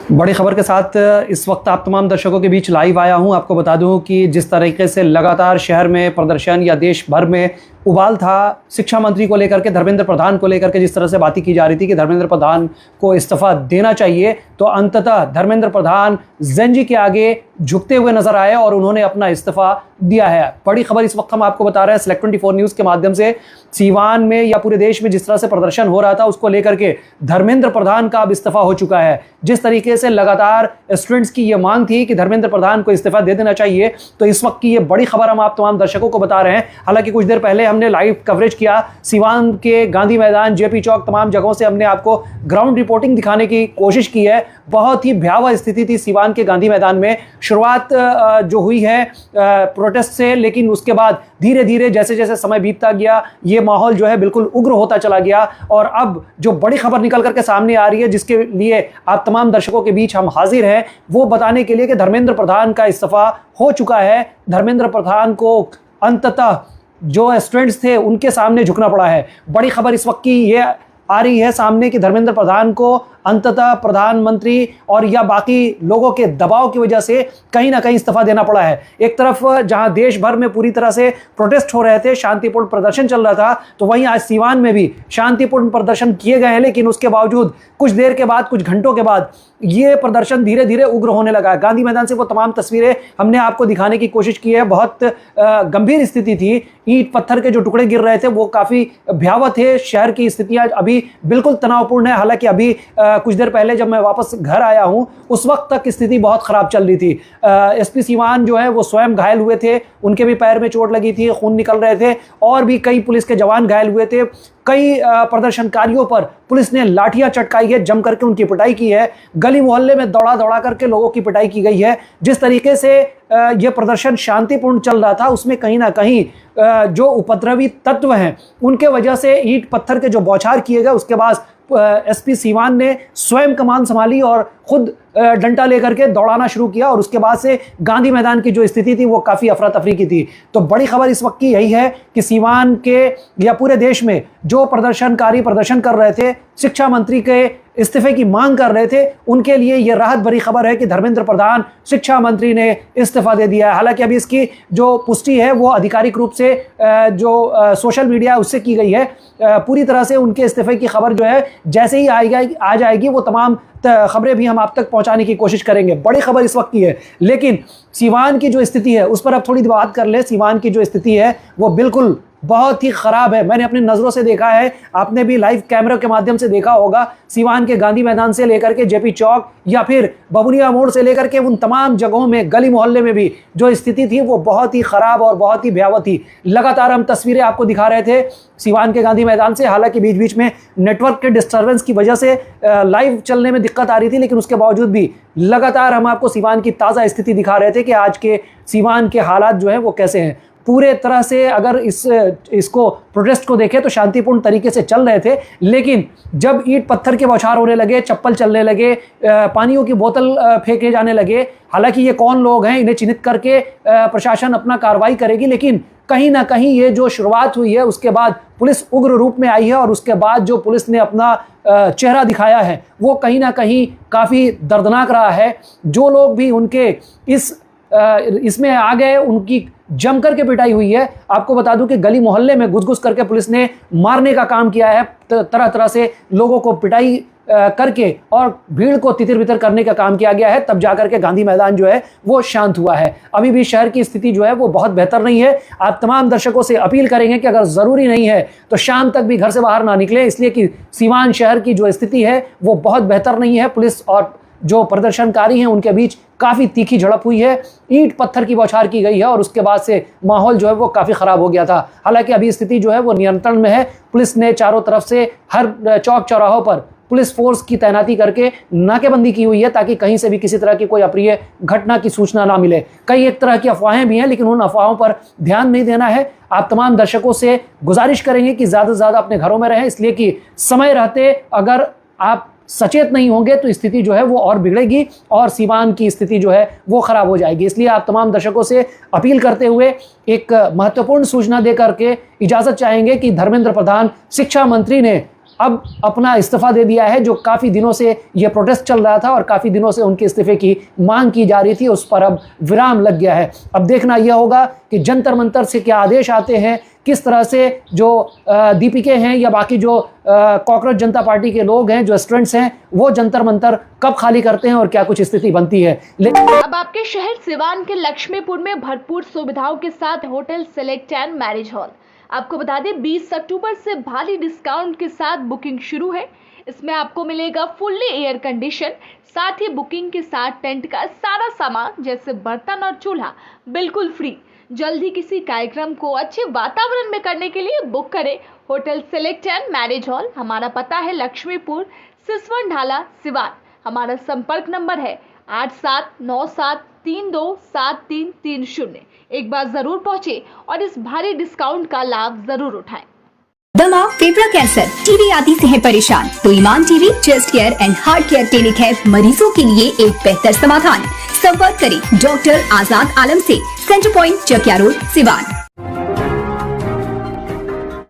बड़ी खबर के साथ इस वक्त आप तमाम दर्शकों के बीच लाइव आया हूं। आपको बता दूं कि जिस तरीके से लगातार शहर में प्रदर्शन या देश भर में उबाल था शिक्षा मंत्री को लेकर के, धर्मेंद्र प्रधान को लेकर के, जिस तरह से बातें की जा रही थी कि धर्मेंद्र प्रधान को इस्तीफा देना चाहिए, तो अंततः धर्मेंद्र प्रधान जेनजी के आगे झुकते हुए नजर आए और उन्होंने अपना इस्तीफा दिया है। बड़ी खबर इस वक्त हम आपको बता रहे हैं सिलेक्ट 24 न्यूज़ के माध्यम से। सीवान में या पूरे देश में जिस तरह से प्रदर्शन हो रहा था उसको लेकर के धर्मेंद्र प्रधान का अब इस्तीफा हो चुका है। जिस तरीके से लगातार स्टूडेंट्स की ये मांग थी कि धर्मेंद्र प्रधान को इस्तीफा दे देना चाहिए, तो इस वक्त की ये बड़ी खबर हम आप तमाम दर्शकों को बता रहे हैं। हालांकि कुछ देर पहले हमने लाइव कवरेज किया सीवान के गांधी मैदान, जेपी चौक, तमाम जगहों से हमने आपको ग्राउंड रिपोर्टिंग दिखाने की कोशिश की है। बहुत ही भयावह स्थिति थी सीवान के गांधी मैदान में। शुरुआत जो हुई है प्रोटेस्ट से, लेकिन उसके बाद धीरे धीरे जैसे जैसे समय बीतता गया ये माहौल जो है बिल्कुल उग्र होता चला गया। और अब जो बड़ी खबर निकल करके सामने आ रही है, जिसके लिए आप तमाम दर्शकों के बीच हम हाजिर हैं, वो बताने के लिए कि धर्मेंद्र प्रधान का इस्तीफा हो चुका है। धर्मेंद्र प्रधान को अंततः जो स्टूडेंट्स थे उनके सामने झुकना पड़ा है। बड़ी खबर इस वक्त की ये आ रही है सामने कि धर्मेंद्र प्रधान को अंततः प्रधानमंत्री और या बाकी लोगों के दबाव की वजह से कहीं ना कहीं इस्तीफा देना पड़ा है। एक तरफ जहां देश भर में पूरी तरह से प्रोटेस्ट हो रहे थे, शांतिपूर्ण प्रदर्शन चल रहा था, तो वहीं आज सीवान में भी शांतिपूर्ण प्रदर्शन किए गए हैं। लेकिन उसके बावजूद कुछ देर के बाद, कुछ घंटों के बाद ये प्रदर्शन धीरे धीरे उग्र होने लगा है। गांधी मैदान से वो तमाम तस्वीरें हमने आपको दिखाने की कोशिश की है। बहुत गंभीर स्थिति थी। ईंट पत्थर के जो टुकड़े गिर रहे थे वो काफ़ी भयावह थे। शहर की स्थितियाँ अभी बिल्कुल तनावपूर्ण है। हालांकि अभी कुछ देर पहले जब मैं वापस घर आया हूं उस वक्त तक स्थिति बहुत खराब चल रही थी। एसपी सीवान जो है वो स्वयं घायल हुए थे, उनके भी पैर में चोट लगी थी, खून निकल रहे थे, और भी कई पुलिस के जवान घायल हुए थे। कई प्रदर्शनकारियों पर पुलिस ने लाठियां चटकाई है, जम करके उनकी पिटाई की है। गली मोहल्ले में दौड़ा दौड़ा करके लोगों की पिटाई की गई है। जिस तरीके से यह प्रदर्शन शांतिपूर्ण चल रहा था उसमें कहीं ना कहीं जो उपद्रवी तत्व हैं उनके वजह से ईंट पत्थर के जो बौछार किए गए, उसके बाद एसपी सीवान ने स्वयं कमान संभाली और खुद डंडा लेकर के दौड़ाना शुरू किया। और उसके बाद से गांधी मैदान की जो स्थिति थी वो काफ़ी अफरा तफरी की थी। तो बड़ी खबर इस वक्त की यही है कि सीवान के या पूरे देश में जो प्रदर्शनकारी प्रदर्शन कर रहे थे, शिक्षा मंत्री के इस्तीफे की मांग कर रहे थे, उनके लिए यह राहत भरी खबर है कि धर्मेंद्र प्रधान शिक्षा मंत्री ने इस्तीफा दे दिया है। हालांकि अभी इसकी जो पुष्टि है वो आधिकारिक रूप से जो सोशल मीडिया है उससे की गई है। पूरी तरह से उनके इस्तीफे की खबर जो है जैसे ही आ जाएगी वो तमाम खबरें भी हम आप तक पहुंचाने की कोशिश करेंगे। बड़ी खबर इस वक्त की है। लेकिन सीवान की जो स्थिति है उस पर अब थोड़ी बात कर ले। सीवान की जो स्थिति है वो बिल्कुल बहुत ही ख़राब है। मैंने अपनी नज़रों से देखा है, आपने भी लाइव कैमरे के माध्यम से देखा होगा। सीवान के गांधी मैदान से लेकर के जेपी चौक या फिर बबुनिया मोड़ से लेकर के उन तमाम जगहों में, गली मोहल्ले में भी जो स्थिति थी वो बहुत ही ख़राब और बहुत ही भयावह थी। लगातार हम तस्वीरें आपको दिखा रहे थे सीवान के गांधी मैदान से। हालांकि बीच बीच में नेटवर्क के डिस्टर्बेंस की वजह से लाइव चलने में दिक्कत आ रही थी, लेकिन उसके बावजूद भी लगातार हम आपको सीवान की ताज़ा स्थिति दिखा रहे थे कि आज के सीवान के हालात जो हैं वो कैसे हैं। पूरे तरह से अगर इसको प्रोटेस्ट को देखें तो शांतिपूर्ण तरीके से चल रहे थे, लेकिन जब ईंट पत्थर के बौछार होने लगे, चप्पल चलने लगे, पानियों की बोतल फेंके जाने लगे। हालांकि ये कौन लोग हैं इन्हें चिन्हित करके प्रशासन अपना कार्रवाई करेगी, लेकिन कहीं ना कहीं ये जो शुरुआत हुई है उसके बाद पुलिस उग्र रूप में आई है। और उसके बाद जो पुलिस ने अपना चेहरा दिखाया है वो कहीं ना कहीं काफ़ी दर्दनाक रहा है। जो लोग भी उनके इसमें आ गए उनकी जमकर के पिटाई हुई है। आपको बता दूं कि गली मोहल्ले में घुस करके पुलिस ने मारने का काम किया है, तरह तरह से लोगों को पिटाई करके और भीड़ को तितर बितर करने का काम किया गया है। तब जाकर के गांधी मैदान जो है वो शांत हुआ है। अभी भी शहर की स्थिति जो है वो बहुत बेहतर नहीं है। आप तमाम दर्शकों से अपील करेंगे कि अगर ज़रूरी नहीं है तो शाम तक भी घर से बाहर ना निकलें, इसलिए कि सीवान शहर की जो स्थिति है वो बहुत बेहतर नहीं है। पुलिस और जो प्रदर्शनकारी हैं उनके बीच काफ़ी तीखी झड़प हुई है, ईंट पत्थर की बौछार की गई है और उसके बाद से माहौल जो है वो काफ़ी ख़राब हो गया था। हालांकि अभी स्थिति जो है वो नियंत्रण में है। पुलिस ने चारों तरफ से हर चौक चौराहों पर पुलिस फोर्स की तैनाती करके नाकेबंदी की हुई है ताकि कहीं से भी किसी तरह की कोई अप्रिय घटना की सूचना ना मिले। कई एक तरह की अफवाहें भी हैं, लेकिन उन अफवाहों पर ध्यान नहीं देना है। आप तमाम दर्शकों से गुजारिश करेंगे कि ज़्यादा से ज़्यादा अपने घरों में रहें, इसलिए कि समय रहते अगर आप सचेत नहीं होंगे तो स्थिति जो है वो और बिगड़ेगी और सीवान की स्थिति जो है वो ख़राब हो जाएगी। इसलिए आप तमाम दर्शकों से अपील करते हुए एक महत्वपूर्ण सूचना दे करके इजाज़त चाहेंगे कि धर्मेंद्र प्रधान शिक्षा मंत्री ने अब अपना इस्तीफा दे दिया है। जो काफ़ी दिनों से ये प्रोटेस्ट चल रहा था और काफ़ी दिनों से उनके इस्तीफे की मांग की जा रही थी, उस पर अब विराम लग गया है। अब देखना यह होगा कि जंतर मंतर से क्या आदेश आते हैं, किस तरह से जो दीपिके हैं या बाकी जो कॉकरोच जनता पार्टी के लोग हैं, जो स्टूडेंट्स हैं, वो जंतर मंतर कब खाली करते हैं और क्या कुछ स्थिति बनती है। अब आपके शहर सिवान के लक्ष्मीपुर में भरपूर सुविधाओं के साथ hotel select and marriage hall. आपको बता दें 20 अक्टूबर से भारी डिस्काउंट के साथ बुकिंग शुरू है। इसमें आपको मिलेगा फुल्ली एयर कंडीशन, साथ ही बुकिंग के साथ टेंट का सारा सामान जैसे बर्तन और चूल्हा बिल्कुल फ्री। जल्द ही किसी कार्यक्रम को अच्छे वातावरण में करने के लिए बुक करें hotel select and marriage hall. हमारा पता है लक्ष्मीपुर, सिसवन ढाला, सिवान। हमारा संपर्क नंबर है 8797327330। एक बार जरूर पहुंचे और इस भारी डिस्काउंट का लाभ जरूर उठाएं। दमा, फेफड़ा कैंसर, टीबी आदि से है परेशान तो Iman TB, chest care and heart care clinic है मरीजों के लिए एक बेहतर समाधान। संपर्क करें डॉक्टर आजाद आलम से, centre point Chakiya road, Siwan.